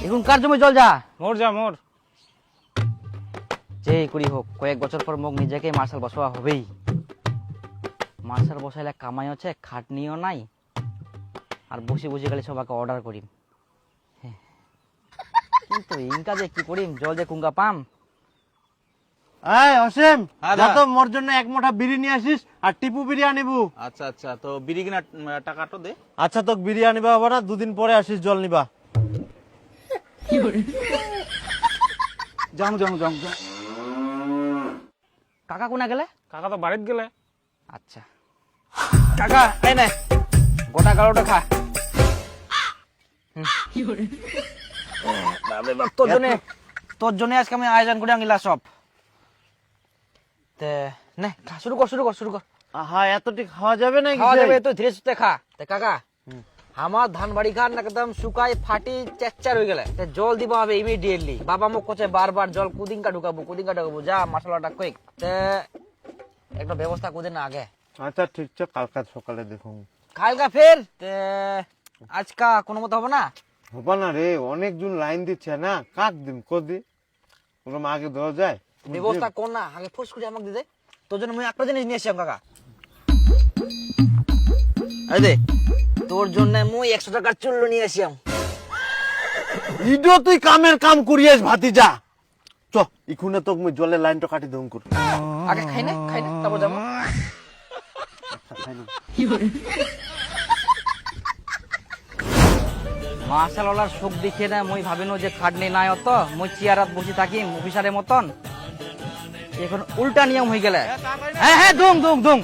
এখন কার জমি জল যা মোর যা মোর। যে করি হোক কয়েক বছর পর মোক নিজেকে মার্শাল বসাওয়া হবেই। মার্শাল বসাইলে কামাই হচ্ছে, খাটনিও নাই, আর বসে বসে গেলে সবাইকে অর্ডার করিম। কিন্তু ইনকা যে কি করিম, জল যে কুঙ্গা পাম। এই অসীম, হ্যাঁ, যা দা। তো মোর জন্য এক মুঠা বিড়ি নিয়ে আসিস আর টিপু বিড়ি আনিবু। আচ্ছা আচ্ছা, তো বিড়ি কিনা টাকাটা দে। আচ্ছা, তোকে বিড়ি আনিবা হবে না, দুদিন পরে আসিস জল নিবা। যাম যাম যাম। কাকা কোনা গেলে? কাকা তো বাড়িত গেলে। আচ্ছা কাকা এই নে গোটা গাড়োটা খা। বাপরে বাপ, তোর জন্য আজকে আমি আয়োজন করে আনিলা সব। তে নে খা, শুরু কর শুরু কর শুরু কর। হ্যাঁ, এতটি খাওয়া যাবে না? খাওয়া যাবে তো, ধীরে সুস্থে খা। তে কাকা আমার ধান বাড়ি খান একদম শুকাই ফাটি চেচ্চার হয়ে গেলে, তে জল দিবা হবে ইমিডিয়েটলি। বাবা মোক কোচে বারবার জল কুদিনকা ঢুকাবো যা মশলাটা কুইক। তে একটা ব্যবস্থা করে না আগে। আচ্ছা ঠিক আছে, কালকা সকালে দেখুন। কালকা ফের তে আজকা কোনো মতো হবে না? হবা না রে, অনেকজন লাইন দিচ্ছে না, কাক দিন কদি ওরকম আগে দেওয়া যায়। ব্যবস্থা কর না, আগে ফুস করে আমাকে দিতে। তোর জন্য আমি একটা জিনিস নিয়ে আসলাম কাকা। এই দে, তোর জন্য মুই 100 টাকার চুল্লু নিয়ে আসলাম। ইডো তুই কামের কাম করিয়াস ভাতিজা। চ ইখুনে তোক মুই জলের লাইনটা কাটি দম কর। আগে খাই না তারপর যাবো। মাশাআল্লাহর শোক দেখে না মুই ভাবিনো যে খাটনি নাই অত, মুই চেয়ারত বসে থাকি অফিসারের মতন। এখন উল্টা নিয়ম হয়ে গেলে। হ্যাঁ দুং